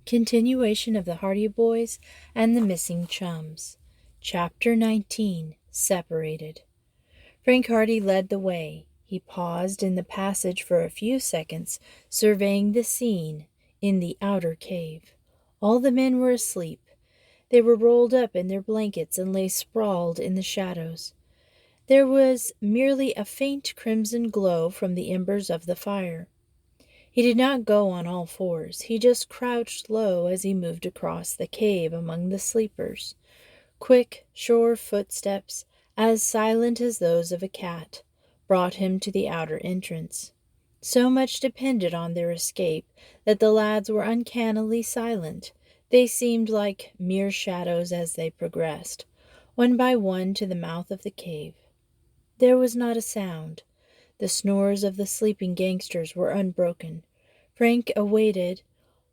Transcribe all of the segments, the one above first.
Continuation of the Hardy Boys and the Missing Chums. Chapter 19. Separated. Frank Hardy led the way. He paused in the passage for a few seconds, surveying the scene in the outer cave. All the men were asleep. They were rolled up in their blankets and lay sprawled in the shadows. There was merely a faint crimson glow from the embers of the fire. He did not go on all fours. He just crouched low as he moved across the cave among the sleepers. Quick, sure footsteps, as silent as those of a cat, brought him to the outer entrance. So much depended on their escape that the lads were uncannily silent. They seemed like mere shadows as they progressed, one by one, to the mouth of the cave. There was not a sound. The snores of the sleeping gangsters were unbroken. Frank awaited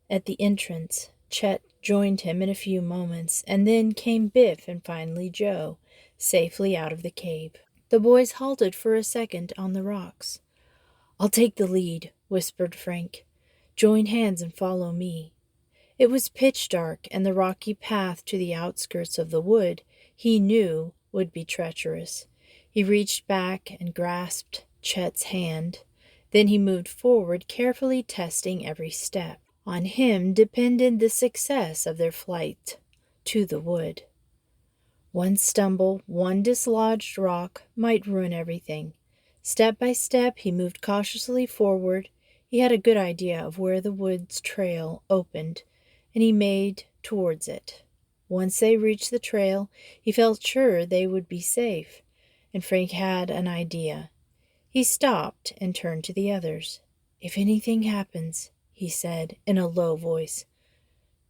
at the entrance. Chet joined him in a few moments, and then came Biff and finally Joe, safely out of the cave. The boys halted for a second on the rocks. "I'll take the lead," whispered Frank. "Join hands and follow me." It was pitch dark, and the rocky path to the outskirts of the wood, he knew, would be treacherous. He reached back and grasped Chet's hand. Then he moved forward, carefully testing every step. On him depended the success of their flight to the wood. One stumble, one dislodged rock might ruin everything. Step by step, he moved cautiously forward. He had a good idea of where the wood's trail opened, and he made towards it. Once they reached the trail, he felt sure they would be safe, and Frank had an idea. He stopped and turned to the others. "If anything happens," he said in a low voice,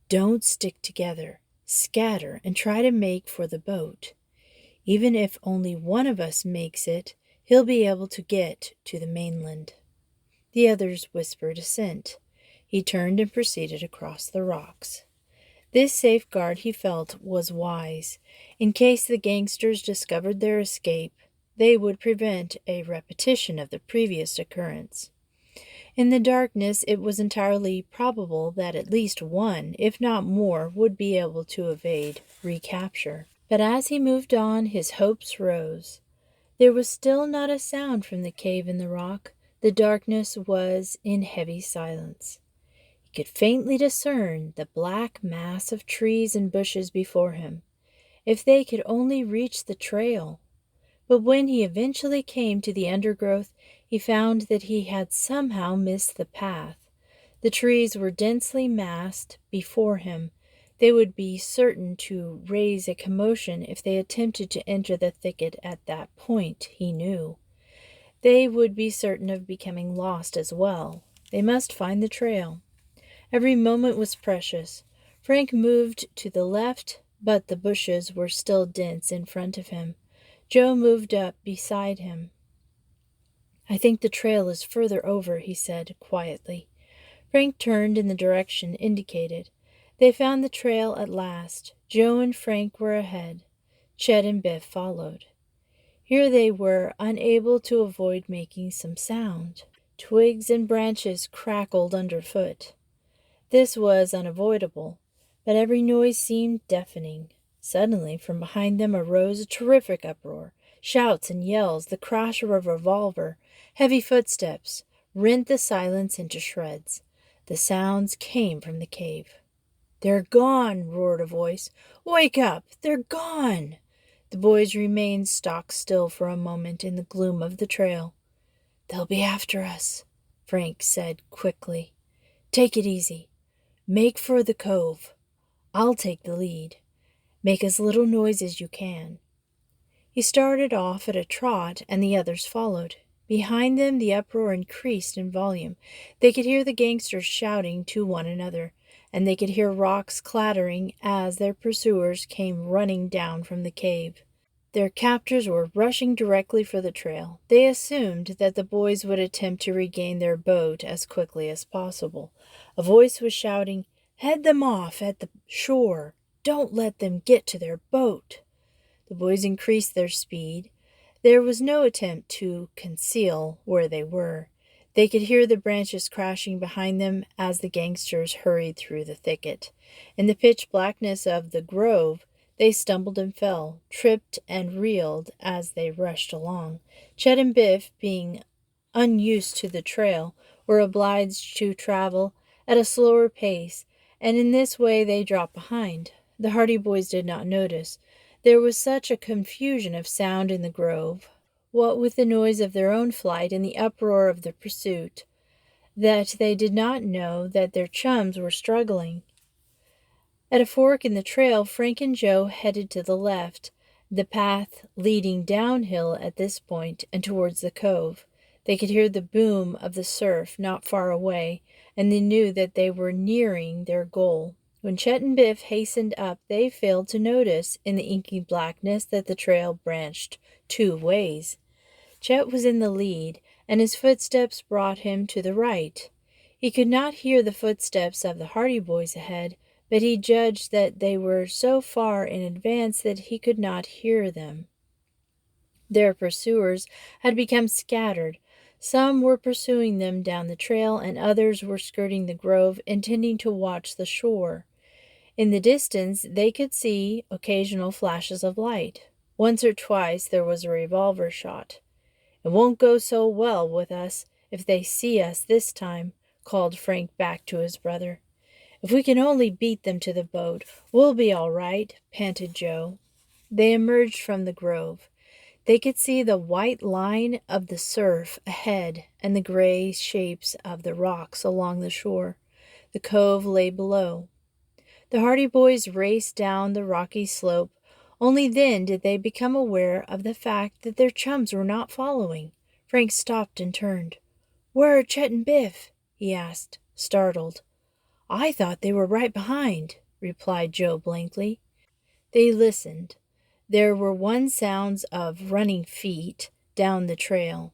"don't stick together. Scatter and try to make for the boat. Even if only one of us makes it, he'll be able to get to the mainland." The others whispered assent. He turned and proceeded across the rocks. This safeguard, he felt, was wise. In case the gangsters discovered their escape, they would prevent a repetition of the previous occurrence. In the darkness, it was entirely probable that at least one, if not more, would be able to evade recapture. But as he moved on, his hopes rose. There was still not a sound from the cave in the rock. The darkness was in heavy silence. He could faintly discern the black mass of trees and bushes before him. If they could only reach the trail! But when he eventually came to the undergrowth, he found that he had somehow missed the path. The trees were densely massed before him. They would be certain to raise a commotion if they attempted to enter the thicket at that point, he knew. They would be certain of becoming lost as well. They must find the trail. Every moment was precious. Frank moved to the left, but the bushes were still dense in front of him. Joe moved up beside him. "I think the trail is further over," he said quietly. Frank turned in the direction indicated. They found the trail at last. Joe and Frank were ahead. Chet and Biff followed. Here they were, unable to avoid making some sound. Twigs and branches crackled underfoot. This was unavoidable, but every noise seemed deafening. Suddenly, from behind them arose a terrific uproar. Shouts and yells, the crash of a revolver, heavy footsteps, rent the silence into shreds. The sounds came from the cave. "They're gone!" roared a voice. "Wake up! They're gone!" The boys remained stock still for a moment in the gloom of the trail. "They'll be after us," Frank said quickly. "Take it easy. Make for the cove. I'll take the lead. Make as little noise as you can." He started off at a trot, and the others followed. Behind them the uproar increased in volume. They could hear the gangsters shouting to one another, and they could hear rocks clattering as their pursuers came running down from the cave. Their captors were rushing directly for the trail. They assumed that the boys would attempt to regain their boat as quickly as possible. A voice was shouting, "Head them off at the shore. Don't let them get to their boat." The boys increased their speed. There was no attempt to conceal where they were. They could hear the branches crashing behind them as the gangsters hurried through the thicket. In the pitch blackness of the grove, they stumbled and fell, tripped and reeled as they rushed along. Chet and Biff, being unused to the trail, were obliged to travel at a slower pace, and in this way they dropped behind. The Hardy Boys did not notice. There was such a confusion of sound in the grove, what with the noise of their own flight and the uproar of the pursuit, that they did not know that their chums were struggling. At a fork in the trail, Frank and Joe headed to the left, the path leading downhill at this point and towards the cove. They could hear the boom of the surf not far away, and they knew that they were nearing their goal. When Chet and Biff hastened up, they failed to notice in the inky blackness that the trail branched two ways. Chet was in the lead, and his footsteps brought him to the right. He could not hear the footsteps of the Hardy Boys ahead, but he judged that they were so far in advance that he could not hear them. Their pursuers had become scattered. Some were pursuing them down the trail, and others were skirting the grove, intending to watch the shore. In the distance, they could see occasional flashes of light. Once or twice there was a revolver shot. "It won't go so well with us if they see us this time," called Frank back to his brother. "If we can only beat them to the boat, we'll be all right," panted Joe. They emerged from the grove. They could see the white line of the surf ahead and the gray shapes of the rocks along the shore. The cove lay below. The Hardy Boys raced down the rocky slope. Only then did they become aware of the fact that their chums were not following. Frank stopped and turned. "Where are Chet and Biff?" he asked, startled. "I thought they were right behind," replied Joe blankly. They listened. There were sounds of running feet down the trail.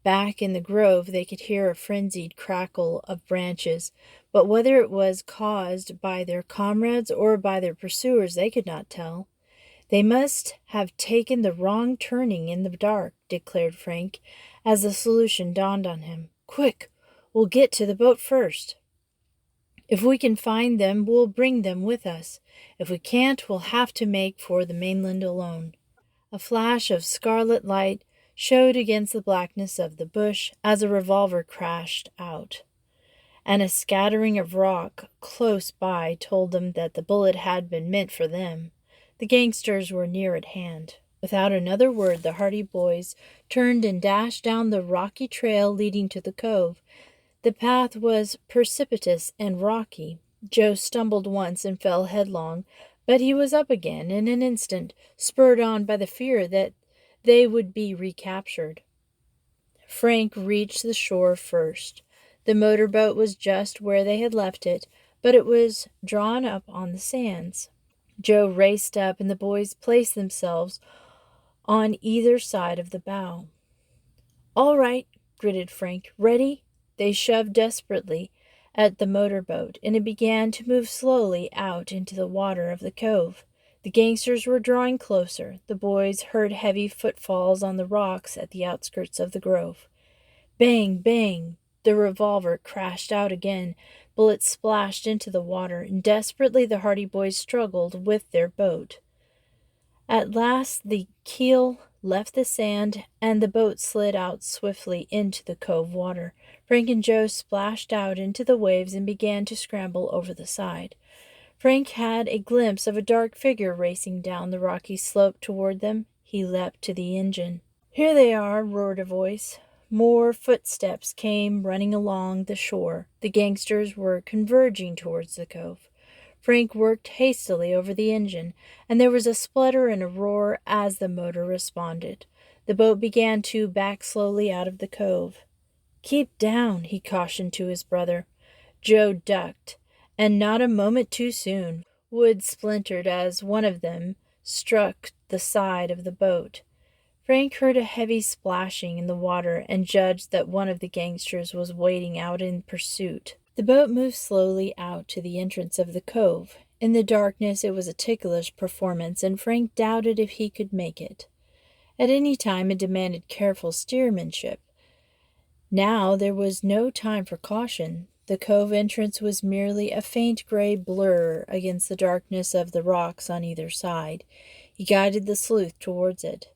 Back in the grove they could hear a frenzied crackle of branches, but whether it was caused by their comrades or by their pursuers they could not tell. "They must have taken the wrong turning in the dark," declared Frank, as the solution dawned on him. "Quick, we'll get to the boat first. If we can find them, we'll bring them with us. If we can't, we'll have to make for the mainland alone." A flash of scarlet light showed against the blackness of the bush as a revolver crashed out, and a scattering of rock close by told them that the bullet had been meant for them. The gangsters were near at hand. Without another word, the Hardy Boys turned and dashed down the rocky trail leading to the cove. The path was precipitous and rocky. Joe stumbled once and fell headlong, but he was up again in an instant, spurred on by the fear that they would be recaptured. Frank reached the shore first. The motorboat was just where they had left it, but it was drawn up on the sands. Joe raced up, and the boys placed themselves on either side of the bow. "All right," gritted Frank. "Ready?" They shoved desperately at the motorboat, and it began to move slowly out into the water of the cove. The gangsters were drawing closer. The boys heard heavy footfalls on the rocks at the outskirts of the grove. Bang, bang! The revolver crashed out again. Bullets splashed into the water, and desperately the Hardy Boys struggled with their boat. At last the keel left the sand, and the boat slid out swiftly into the cove water. Frank and Joe splashed out into the waves and began to scramble over the side. Frank had a glimpse of a dark figure racing down the rocky slope toward them. He leapt to the engine. "Here they are," roared a voice. More footsteps came running along the shore. The gangsters were converging towards the cove. Frank worked hastily over the engine, and there was a splutter and a roar as the motor responded. The boat began to back slowly out of the cove. "Keep down," he cautioned to his brother. Joe ducked, and not a moment too soon. Wood splintered as one of them struck the side of the boat. Frank heard a heavy splashing in the water and judged that one of the gangsters was wading out in pursuit. The boat moved slowly out to the entrance of the cove. In the darkness it was a ticklish performance, and Frank doubted if he could make it. At any time it demanded careful steersmanship. Now there was no time for caution. The cove entrance was merely a faint gray blur against the darkness of the rocks on either side. He guided the sleuth towards it.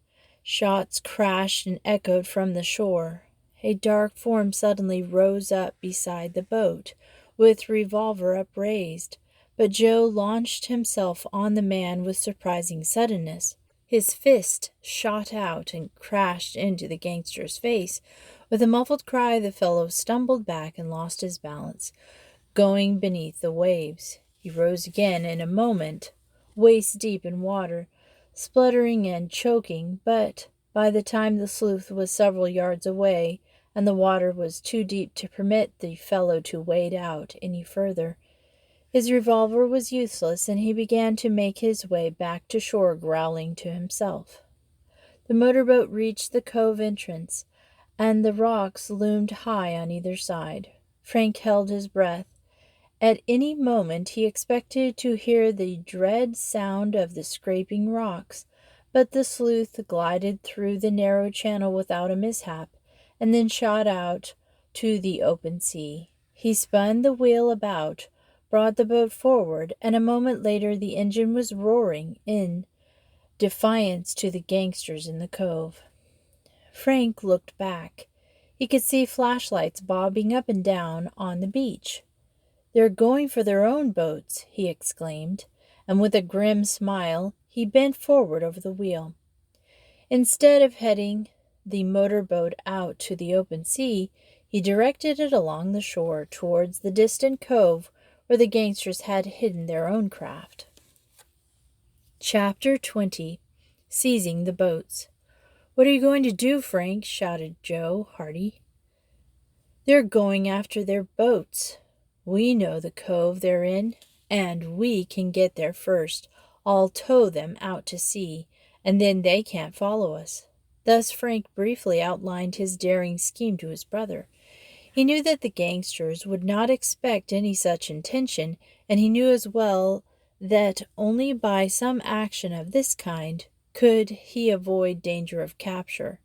Shots crashed and echoed from the shore. A dark form suddenly rose up beside the boat, with revolver upraised, but Joe launched himself on the man with surprising suddenness. His fist shot out and crashed into the gangster's face. With a muffled cry, the fellow stumbled back and lost his balance, going beneath the waves. He rose again in a moment, waist deep in water, spluttering and choking, but by the time the sleuth was several yards away, and the water was too deep to permit the fellow to wade out any further, his revolver was useless, and he began to make his way back to shore, growling to himself. The motorboat reached the cove entrance, and the rocks loomed high on either side. Frank held his breath. At any moment he expected to hear the dread sound of the scraping rocks, but the sleuth glided through the narrow channel without a mishap, and then shot out to the open sea. He spun the wheel about, brought the boat forward, and a moment later the engine was roaring in defiance to the gangsters in the cove. Frank looked back. He could see flashlights bobbing up and down on the beach. "They're going for their own boats," he exclaimed, and with a grim smile he bent forward over the wheel. Instead of heading the motorboat out to the open sea, he directed it along the shore towards the distant cove where the gangsters had hidden their own craft. Chapter 20. Seizing the Boats. "What are you going to do, Frank?" shouted Joe Hardy. "They're going after their boats. We know the cove they're in, and we can get there first. I'll tow them out to sea, and then they can't follow us." Thus Frank briefly outlined his daring scheme to his brother. He knew that the gangsters would not expect any such intention, and he knew as well that only by some action of this kind could he avoid danger of capture.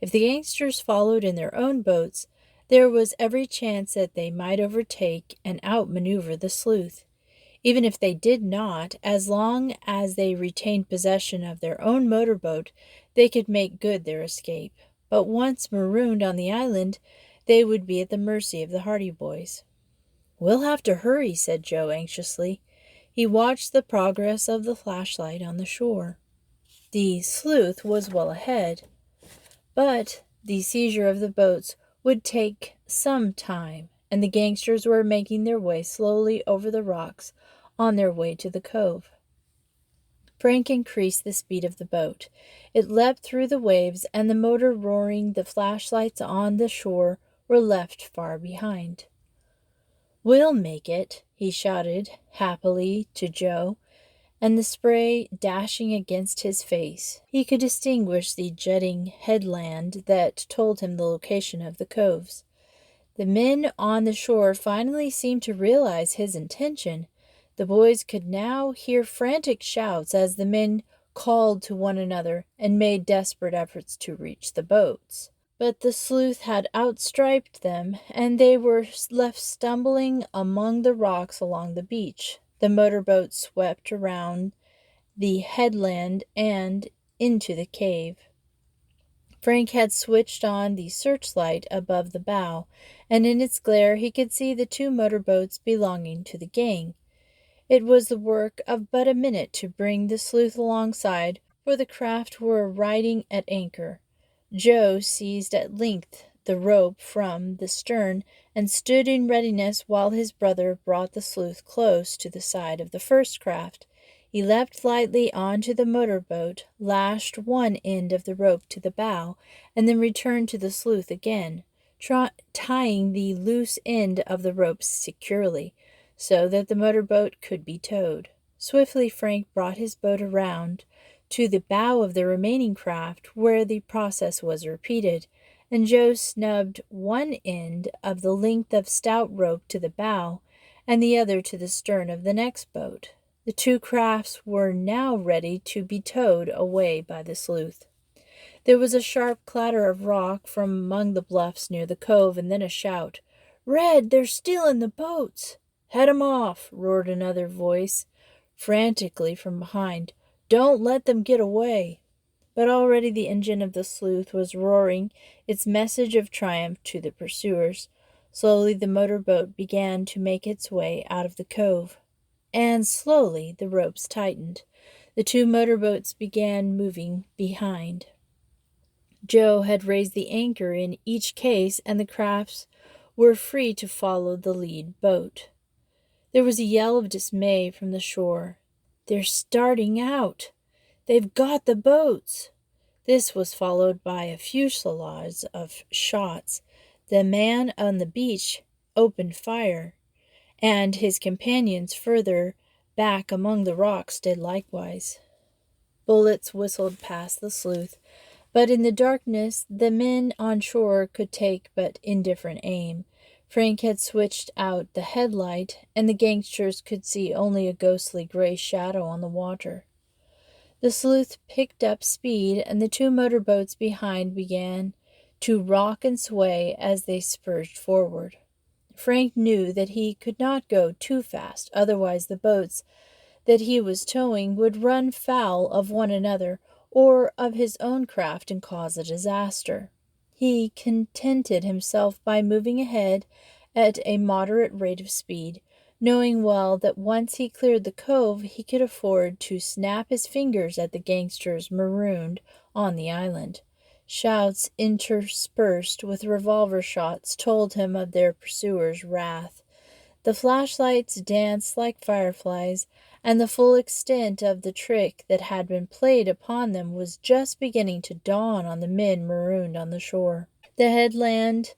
If the gangsters followed in their own boats, there was every chance that they might overtake and outmaneuver the sleuth. Even if they did not, as long as they retained possession of their own motorboat, they could make good their escape. But once marooned on the island, they would be at the mercy of the Hardy Boys. "We'll have to hurry," said Joe anxiously. He watched the progress of the flashlight on the shore. The sleuth was well ahead, but the seizure of the boats would take some time, and the gangsters were making their way slowly over the rocks on their way to the cove. Frank increased the speed of the boat. It leapt through the waves, and the motor roaring, the flashlights on the shore were left far behind. "We'll make it," he shouted happily to Joe, and the spray dashing against his face, he could distinguish the jutting headland that told him the location of the coves. The men on the shore finally seemed to realize his intention. The boys could now hear frantic shouts as the men called to one another and made desperate efforts to reach the boats. But the sleuth had outstripped them, and they were left stumbling among the rocks along the beach. The motorboat swept around the headland and into the cave. Frank had switched on the searchlight above the bow, and in its glare he could see the two motorboats belonging to the gang. It was the work of but a minute to bring the sleuth alongside, for the craft were riding at anchor. Joe seized at length the rope from the stern and stood in readiness while his brother brought the sleuth close to the side of the first craft. He leapt lightly onto the motorboat, lashed one end of the rope to the bow, and then returned to the sleuth again, tying the loose end of the rope securely, so that the motorboat could be towed. Swiftly Frank brought his boat around to the bow of the remaining craft, where the process was repeated, and Joe snubbed one end of the length of stout rope to the bow, and the other to the stern of the next boat. The two crafts were now ready to be towed away by the sleuth. There was a sharp clatter of rock from among the bluffs near the cove, and then a shout. "Red, they're stealing the boats!" "Head 'em off!" roared another voice, frantically from behind. "Don't let them get away!" But already the engine of the sleuth was roaring its message of triumph to the pursuers. Slowly the motorboat began to make its way out of the cove, and slowly the ropes tightened. The two motorboats began moving behind. Joe had raised the anchor in each case, and the crafts were free to follow the lead boat. There was a yell of dismay from the shore. "They're starting out! They've got the boats!" This was followed by a fusillade of shots. The man on the beach opened fire, and his companions further back among the rocks did likewise. Bullets whistled past the sleuth, but in the darkness the men on shore could take but indifferent aim. Frank had switched out the headlight, and the gangsters could see only a ghostly gray shadow on the water. The sleuth picked up speed, and the two motorboats behind began to rock and sway as they spurged forward. Frank knew that he could not go too fast, otherwise the boats that he was towing would run foul of one another or of his own craft and cause a disaster. He contented himself by moving ahead at a moderate rate of speed, knowing well that once he cleared the cove he could afford to snap his fingers at the gangsters marooned on the island. Shouts interspersed with revolver shots told him of their pursuers' wrath. The flashlights danced like fireflies, and the full extent of the trick that had been played upon them was just beginning to dawn on the men marooned on the shore. The headland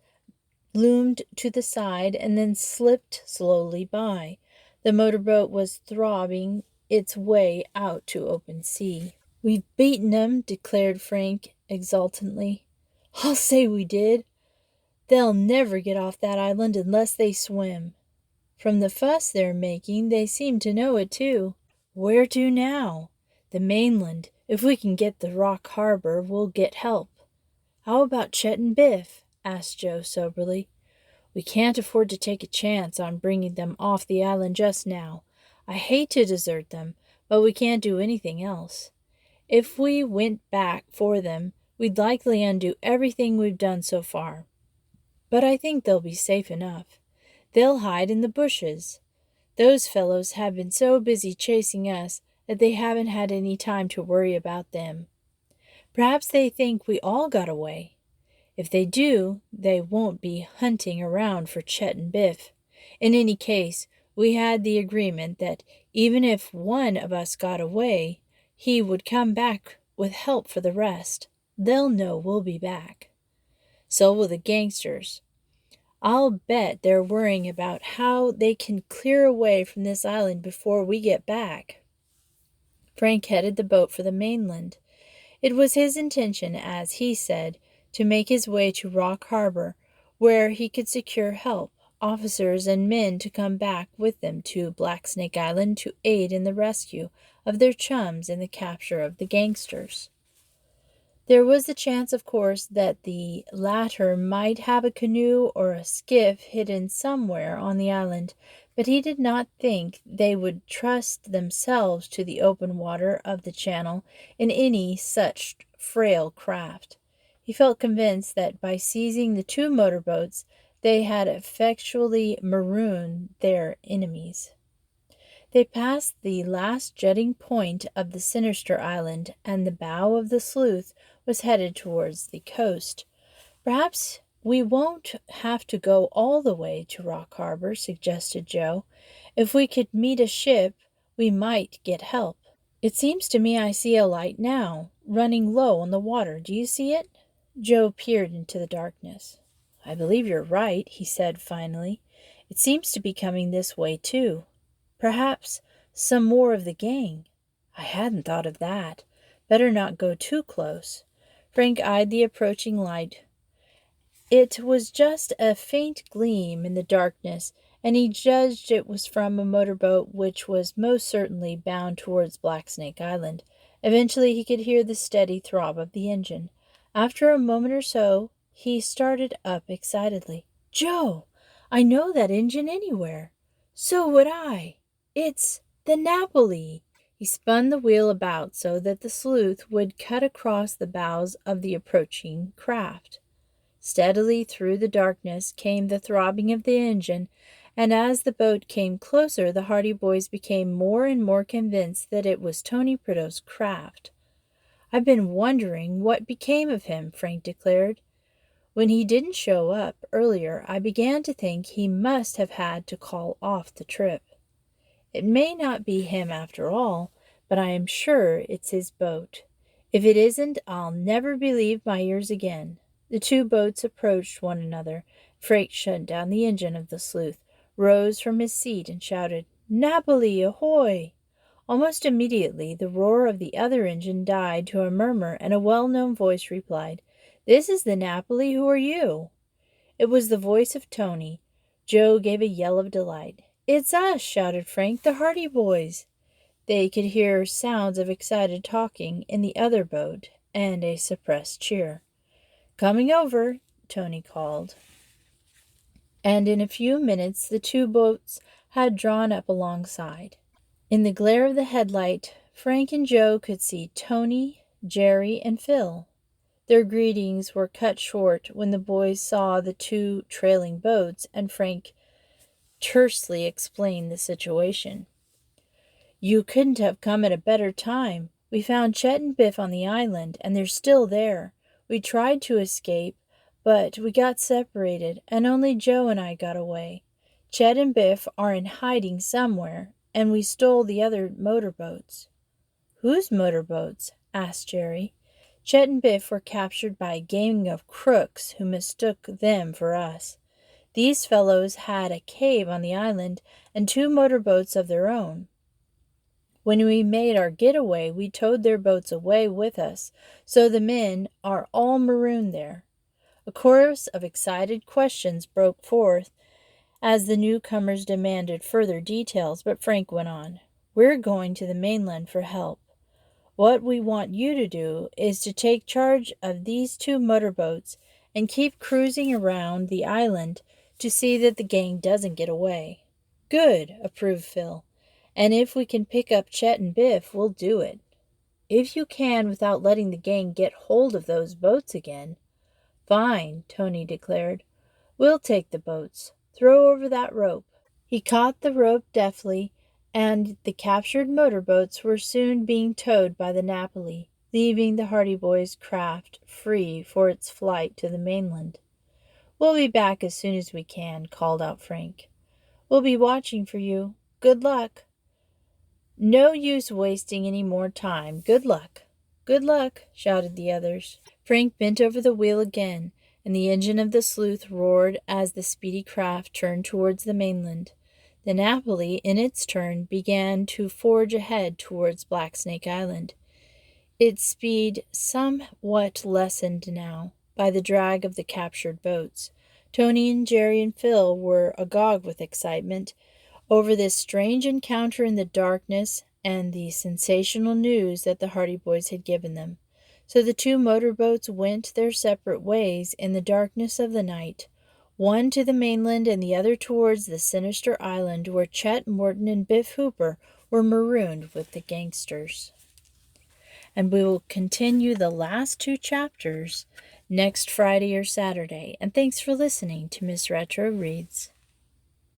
loomed to the side and then slipped slowly by. The motorboat was throbbing its way out to open sea. "We've beaten 'em," declared Frank exultantly. "I'll say we did. They'll never get off that island unless they swim. From the fuss they're making, they seem to know it, too." "Where to now?" "The mainland. If we can get the Rock Harbor, we'll get help." "How about Chet and Biff?" asked Joe soberly. "We can't afford to take a chance on bringing them off the island just now. I hate to desert them, but we can't do anything else. If we went back for them, we'd likely undo everything we've done so far. But I think they'll be safe enough. They'll hide in the bushes. Those fellows have been so busy chasing us that they haven't had any time to worry about them. Perhaps they think we all got away. If they do, they won't be hunting around for Chet and Biff. In any case, we had the agreement that even if one of us got away, he would come back with help for the rest. They'll know we'll be back. So will the gangsters. I'll bet they're worrying about how they can clear away from this island before we get back." Frank headed the boat for the mainland. It was his intention, as he said, to make his way to Rock Harbor, where he could secure help, officers and men to come back with them to Black Snake Island to aid in the rescue of their chums and the capture of the gangsters. There was the chance, of course, that the latter might have a canoe or a skiff hidden somewhere on the island, but he did not think they would trust themselves to the open water of the channel in any such frail craft. He felt convinced that by seizing the two motorboats they had effectually marooned their enemies. They passed the last jutting point of the sinister island, and the bow of the sleuth was headed towards the coast. "Perhaps we won't have to go all the way to Rock Harbor," suggested Joe. "If we could meet a ship, we might get help." "It seems to me I see a light now, running low on the water. Do you see it?" Joe peered into the darkness. "I believe you're right," he said finally. "It seems to be coming this way, too. Perhaps some more of the gang. I hadn't thought of that. Better not go too close." Frank eyed the approaching light. It was just a faint gleam in the darkness, and he judged it was from a motorboat which was most certainly bound towards Black Snake Island. Eventually he could hear the steady throb of the engine. After a moment or so, he started up excitedly. "Joe, I know that engine anywhere." "So would I. It's the Napoli." He spun the wheel about so that the sleuth would cut across the bows of the approaching craft. Steadily through the darkness came the throbbing of the engine, and as the boat came closer, the Hardy Boys became more and more convinced that it was Tony Prideaux's craft. "I've been wondering what became of him," Frank declared. "When he didn't show up earlier, I began to think he must have had to call off the trip. It may not be him after all, but I am sure it's his boat. If it isn't, I'll never believe my ears again." The two boats approached one another. Frank shut down the engine of the sleuth, rose from his seat, and shouted, "Napoli, ahoy!" Almost immediately, the roar of the other engine died to a murmur, and a well-known voice replied, "This is the Napoli. Who are you?" It was the voice of Tony. Joe gave a yell of delight. "It's us!" shouted Frank, "the Hardy Boys." They could hear sounds of excited talking in the other boat, and a suppressed cheer. "Coming over," Tony called. And in a few minutes the two boats had drawn up alongside. In the glare of the headlight, Frank and Joe could see Tony, Jerry, and Phil. Their greetings were cut short when the boys saw the two trailing boats, and Frank tersely explained the situation. "You couldn't have come at a better time. We found Chet and Biff on the island, and they're still there. We tried to escape, but we got separated, and only Joe and I got away. Chet and Biff are in hiding somewhere, and we stole the other motorboats." "Whose motorboats?" asked Jerry. "Chet and Biff were captured by a gang of crooks who mistook them for us. These fellows had a cave on the island and two motorboats of their own. When we made our getaway, we towed their boats away with us, so the men are all marooned there." A chorus of excited questions broke forth as the newcomers demanded further details, but Frank went on. "We're going to the mainland for help. What we want you to do is to take charge of these two motorboats and keep cruising around the island to see that the gang doesn't get away." "Good," approved Phil. "And if we can pick up Chet and Biff, we'll do it." "If you can without letting the gang get hold of those boats again." "Fine," Tony declared. "We'll take the boats. Throw over that rope." He caught the rope deftly, and the captured motorboats were soon being towed by the Napoli, leaving the Hardy Boys' craft free for its flight to the mainland. "We'll be back as soon as we can," called out Frank. "We'll be watching for you. Good luck." "No use wasting any more time. Good luck." "Good luck," shouted the others. Frank bent over the wheel again, and the engine of the sleuth roared as the speedy craft turned towards the mainland. The Napoli, in its turn, began to forge ahead towards Blacksnake Island, its speed somewhat lessened now by the drag of the captured boats. Tony and Jerry and Phil were agog with excitement over this strange encounter in the darkness and the sensational news that the Hardy Boys had given them. So the two motorboats went their separate ways in the darkness of the night, one to the mainland and the other towards the sinister island where Chet Morton and Biff Hooper were marooned with the gangsters. And we will continue the last two chapters next Friday or Saturday. And thanks for listening to Miss Retro Reads.